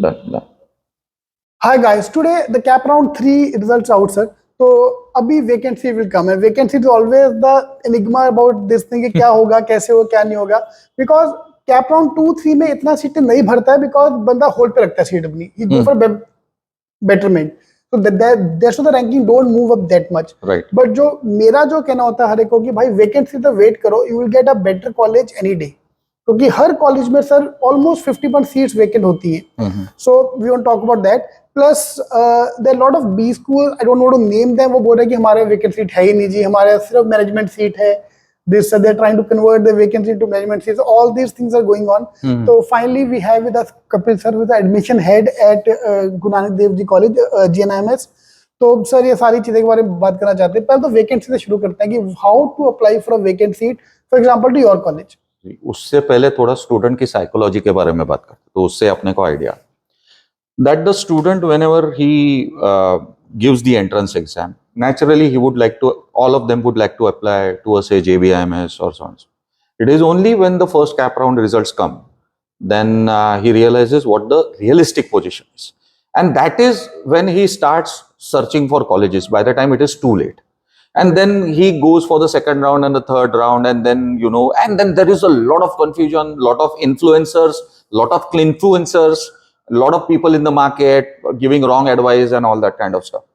Done. Hi guys, today the cap round 3 results out, sir. तो अभी vacancy will come है. Vacancy is always the enigma about this thing कि क्या होगा, कैसे होगा, क्या नहीं होगा. बिकॉज कैप राउंड 2-3 में इतना सीटें नहीं भरता है बिकॉज बंदा होल्ड पे रखता है सीट अपनी. He go for betterment. So that's why the ranking don't move up that much. Right. But जो मेरा जो कहना होता है हर एक को कि भाई वैकेंसी तो वेट करो, you will get a better college any day. क्योंकि हर कॉलेज में सर ऑलमोस्ट 50% सीट्स वेकेंट होती हैं. So we want talk about that. Plus there lot of B school, I don't know to name them, वो बोल रहे हैं कि हमारे वेकेंट सीट है ही नहीं जी, हमारे सिर्फ मैनेजमेंट सीट है. This they are trying to convert the vacancy into management seats. All these things are going on. So finally we have with us Kapil sir, who is the admission head at Guru Nanak Dev Ji College, GNIMS. तो sir ये सारी चीजें के बारे में बात करना चाहते हैं. पहले तो वैकेंसी से शुरू करते हैं कि how to apply for a vacant seat for example to your college. उससे पहले थोड़ा स्टूडेंट की साइकोलॉजी के बारे में बात करते, तो उससे अपने को idea that the student whenever he gives the entrance exam, naturally he would like to, all of them would like to apply to a say JBIMS or so on. It is only when the first cap round results come, then he realizes what the realistic position is, and that is when he starts searching for colleges. By the time it is too late, and then he goes for the second round and the third round, and then and then there is a lot of confusion, lot of influencers, lot of influencers, lot of people in the market giving wrong advice and all that kind of stuff.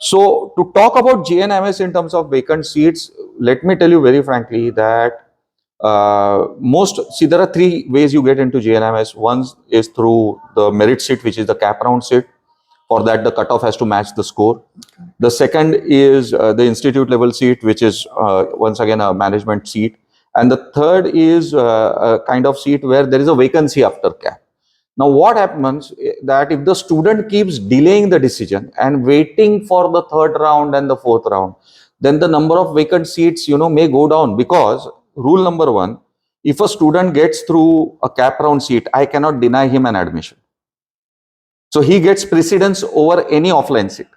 So to talk about GNMS in terms of vacant seats, let me tell you very frankly that there are three ways you get into GNMS. One is through the merit seat, which is the cap round seat. For that, the cutoff has to match the score. The second is the institute level seat, which is once again a management seat. And the third is a kind of seat where there is a vacancy after cap. Now, what happens that if the student keeps delaying the decision and waiting for the third round and the fourth round, then the number of vacant seats, may go down, because rule number 1, if a student gets through a cap round seat, I cannot deny him an admission. So he gets precedence over any offline seat.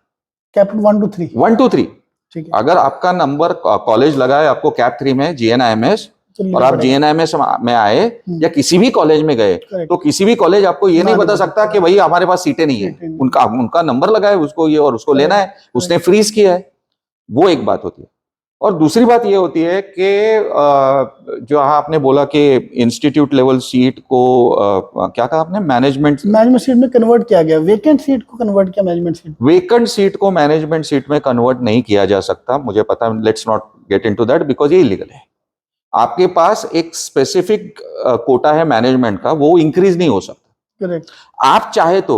Cap 1 to 3. 1 to 3. अगर आपका number college लगा है आपको cap 3 में GNIMS, और आप GNIMS में आए या किसी भी कॉलेज में गए, तो किसी भी कॉलेज आपको ये नहीं बता सकता कि भाई हमारे पास सीटें नहीं है. उनका नंबर लगा है, उसको ये और उसको लेना है, उसने फ्रीज किया है. वो एक बात होती है. और दूसरी बात ये होती है कि जो आपने बोला कि इंस्टीट्यूट लेवल सीट को क्या कहा आपने, मैनेजमेंट सीट में कन्वर्ट किया गया, वेकेंट सीट को कन्वर्ट किया मैनेजमेंट सीट. वेकेंट सीट को मैनेजमेंट सीट में कन्वर्ट नहीं किया जा सकता, मुझे पता है. Let's not get into that because ये इलीगल है. आपके पास एक स्पेसिफिक कोटा है मैनेजमेंट का, वो इंक्रीज नहीं हो सकता. करेक्ट. आप चाहे तो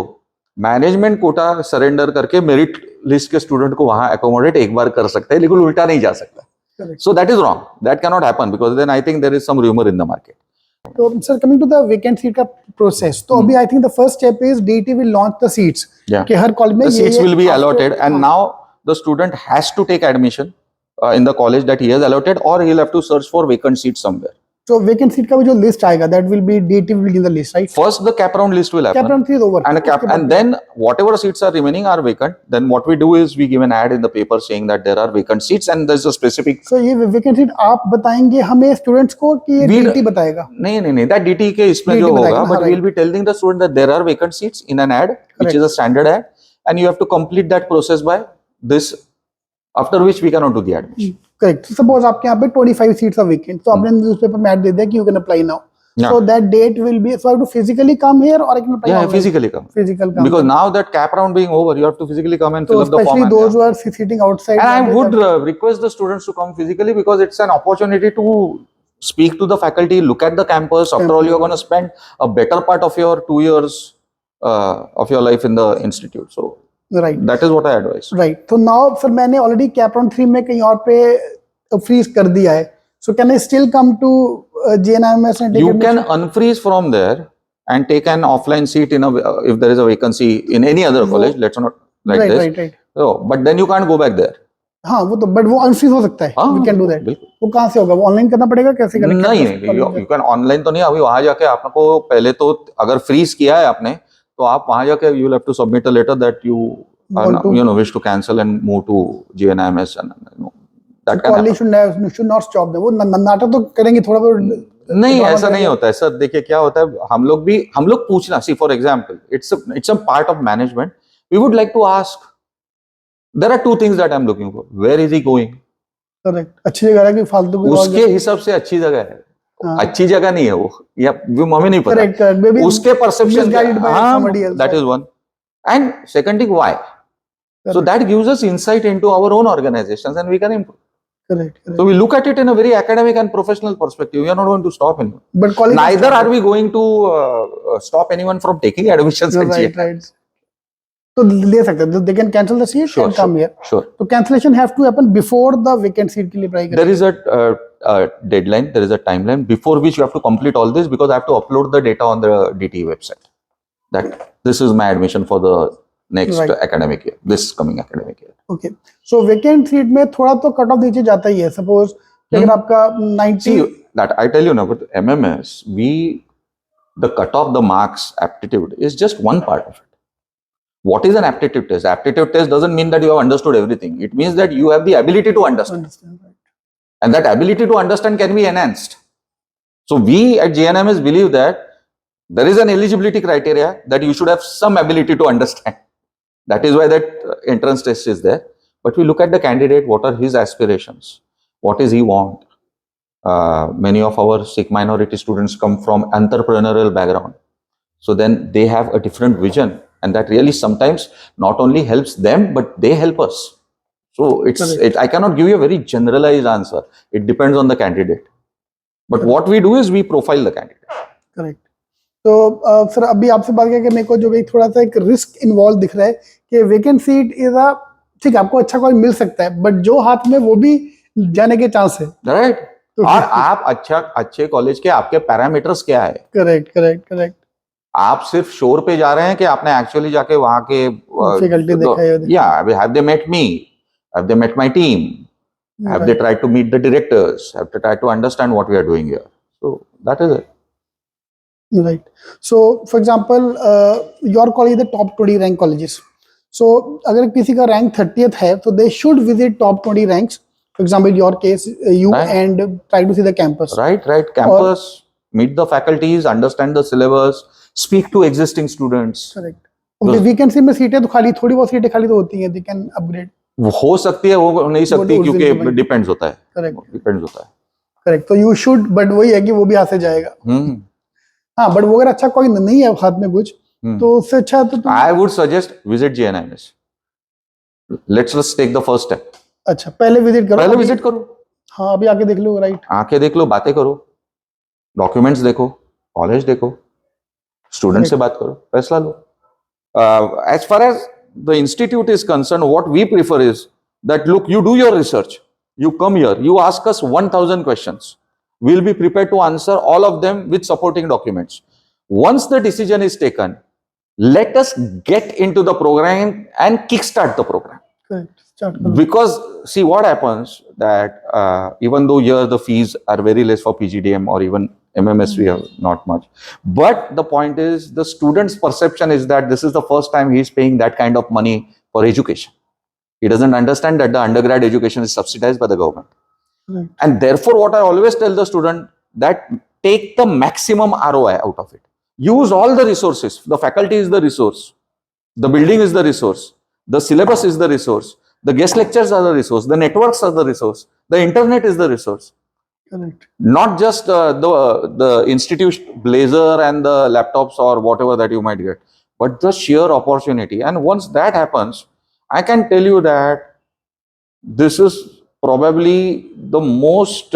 मैनेजमेंट कोटा सरेंडर करके मेरिट लिस्ट के स्टूडेंट को वहां एकोमोडेट एक बार कर सकते हैं, लेकिन उल्टा नहीं जा सकता. So that is wrong, that can not happen because then I think there is some rumour in the market. तो sir coming to the vacant seat का प्रोसेस, तो अभी I think the first step is DET will launch the seats कि हर college में seats will be allotted, and now the student has to take admission in the college that he has allotted, or he'll have to search for vacant seats somewhere. So vacant seat का भी जो list आएगा, that will be DET will give the list, right? First the cap round list will happen. Cap round 3 is over. And then whatever seats are remaining are vacant. Then what we do is we give an ad in the paper saying that there are vacant seats and there's a specific. So ये vacant seat आप बताएंगे हमें students को कि ये DET बताएगा? नहीं, that DET के इसमें जो होगा, but we'll be telling the student that there are vacant seats in an ad, which is a standard ad, and you have to complete that process by this, after which we cannot do the admission. Correct. Suppose आपके यहाँ पे 25 seats are vacant, तो आपने newspaper में add दे दिया कि you can apply now. So that date will be, so I have to physically come here or I can apply? Yeah, physically come. Because now that cap round being over, you have to physically come and fill up the form. Especially those who are sitting outside. And I would request the students to come physically because it's an opportunity to speak to the faculty, look at the campus. After all, you're going to spend a better part of your 2 years of your life in the institute. So. Right. That is what I advise. Right. So now, sir, मैंने already cap round 3 में कहीं और पे freeze कर दिया है. So can I still come to GNIMS and take You admission? can unfreeze from there and take an offline seat in if there is a vacancy in any other college. Let's not like this. Right. So, but then you can't go back there. हाँ वो तो, but वो unfreeze हो सकता है. We can do that. वो कहाँ से होगा? वो ऑनलाइन करना पड़ेगा, कैसे करेंगे? नहीं, you can online तो नहीं. अभी वहाँ जाके आपको पहले तो अगर freeze किया है आपने, तो आप वहां जाके you will have to submit a letter that you wish to cancel and move to GNIMS, and that kind of should not stop them. वो नाटक तो करेंगे थोड़ा बहुत. नहीं, ऐसा नहीं होता है सर. देखिए क्या होता है, हम लोग पूछना. See for example, it's a part of management. We would like to ask, there are two things that I am looking for. Where is he going? Correct, अच्छी जगह है कि फालतू कोई और उसके हिसाब से अच्छी जगह है. हाँ। अच्छी जगह नहीं है वो, या वो हमें नहीं पता. करेक्ट करेक्ट, मे बी उसके perception, misguided by somebody else. That is one. And second thing, why? So that gives us insight into our own organizations and we can improve. Correct, correct. So we look at it in a very academic and professional perspective. We are not going to stop anyone. But college Neither are we going to stop anyone from taking admissions. Right, right. So ले सकते हैं, they can cancel the seat and come here. Sure. So cancellation have to happen before the vacant seat के लिए apply करें. There is a deadline, there is a timeline before which you have to complete all this, because I have to upload the data on the DTE website. That this is my admission for the next academic year, this coming academic year. Okay. So vacant seat में थोड़ा तो cut off नीचे जाता ही है. Suppose अगर आपका 90. See, that I tell you now, with MMS, the cut off the marks aptitude is just one part of it. What is an aptitude test? Aptitude test doesn't mean that you have understood everything. It means that you have the ability to understand. Right. And that ability to understand can be enhanced. So we at JNMS believe that there is an eligibility criteria that you should have some ability to understand. That is why that entrance test is there. But we look at the candidate, what are his aspirations? What does he want? Many of our Sikh minority students come from entrepreneurial background. So then they have a different vision. And that really sometimes not only helps them, but they help us. So I cannot give you a very generalized answer. It depends on the candidate. But what we do is we profile the candidate. Correct. तो sir अभी आपसे बात करके मेरे को जो भी थोड़ा सा एक रिस्क इन्वॉल्व दिख रहा है कि वेकेंट सीट इज अ, ठीक है आपको अच्छा कॉलेज मिल सकता है, बट जो हाथ में वो भी जाने के चांस है. राइट. और आप अच्छे कॉलेज के आपके पैरामीटर्स क्या है? Correct correct correct. आप सिर्फ शोर पे जा रहे हैं कि आपने एक्चुअली जाके वहां के फैकल्टी देखा है? या have they met me, have they met my team, have they tried to meet the directors, have to try to understand what we are doing here. So that is it. Right. So, for example, your college is the top 20 rank colleges. So, अगर किसी का rank 30th है, तो they should visit top 20 ranks. For example, in your case, you and try to see the campus. Right. Campus, meet the faculties, understand the syllabus, speak to existing students. Correct. Vacancy में सीटें तो खाली, थोड़ी बहुत सीटें खाली तो होती हैं. They can upgrade. हो सकती है, वो नहीं सकती क्योंकि डिपेंड्स होता है. Correct. डिपेंड्स होता है. Correct. तो you should, but वही है कि वो भी हाथ से जाएगा. हाँ, बट वो अगर अच्छा कोई नहीं है हाथ में कुछ, तो उससे अच्छा तो I would suggest visit JNMS. Let's just take the first step. अच्छा, पहले विजिट करो. पहले विजिट करो. हाँ, अभी आके देख लो. राइट. आके देख लो, बातें करो, डॉक्यूमेंट्स देखो, कॉलेज देखो, स्टूडेंट से बात करो, फैसला लो. As far as the institute is concerned, what we prefer is that look, you do your research, you come here, you ask us 1,000 questions. We'll be prepared to answer all of them with supporting documents. Once the decision is taken, let us get into the program and kickstart the program. Correct. Because see what happens that even though here the fees are very less for PGDM or even MMS, we have not much. But the point is the student's perception is that this is the first time he is paying that kind of money for education. He doesn't understand that the undergrad education is subsidized by the government. Right. And therefore, what I always tell the student that take the maximum ROI out of it. Use all the resources. The faculty is the resource. The building is the resource. The syllabus is the resource. The guest lectures are the resource. The networks are the resource. The internet is the resource. Correct. Not just the institute blazer and the laptops or whatever that you might get, but the sheer opportunity. And once that happens, I can tell you that this is probably the most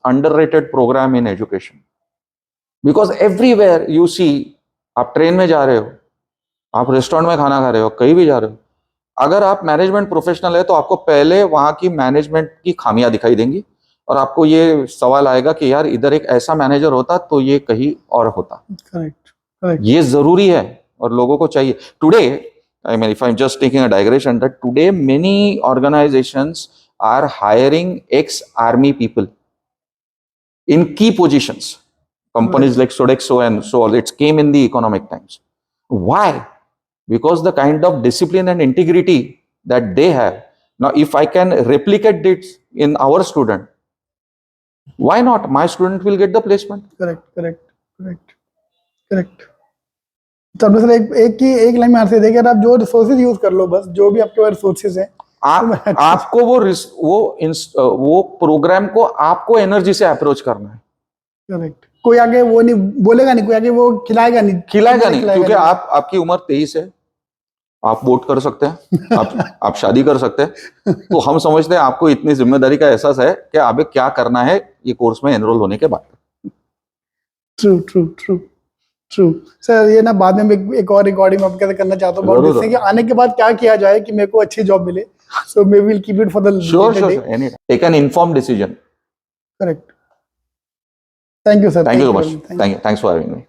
underrated program in education. Because everywhere you see, आप train में जा रहे हो, आप restaurant में खाना खा रहे हो, कहीं भी जा रहे हो, अगर आप मैनेजमेंट प्रोफेशनल है तो आपको पहले वहां की मैनेजमेंट की खामियां दिखाई देंगी और आपको ये सवाल आएगा कि यार इधर एक ऐसा मैनेजर होता तो ये कहीं और होता. करेक्ट. ये जरूरी है और लोगों को चाहिए. Today, I mean, if I'm just taking a digression, that today many organizations are hiring ex-army people in key positions. Companies like Sodexo and so on, it came in the economic times. Why? Because the kind of discipline and integrity that they have. Now, if I can replicate it in our student, Why not? My student will get the placement. Correct तो अब sir एक line में answer देकर आप जो resources use कर लो, बस जो भी आपके पास रिसोर्सेज हैं आपको वो प्रोग्राम को आपको एनर्जी से अप्रोच करना है. करेक्ट. कोई आगे वो नहीं बोलेगा, नहीं कोई आगे वो खिलाएगा नहीं क्योंकि आपकी उम्र 23 है, आप वोट कर सकते हैं, आप शादी कर सकते हैं. तो हम समझते हैं आपको इतनी जिम्मेदारी का एहसास है कि आगे क्या करना है ये कोर्स में एनरोल होने के बाद. True sir. ये ना बाद में एक और रिकॉर्डिंग आपके साथ करना चाहता हूँ जिससे कि आने के बाद क्या किया जाए कि मेरे को अच्छी जॉब मिले. So may will keep it for the sure any take an informed decision. Correct. Thank you sir. Thank you so much. Thanks for having me.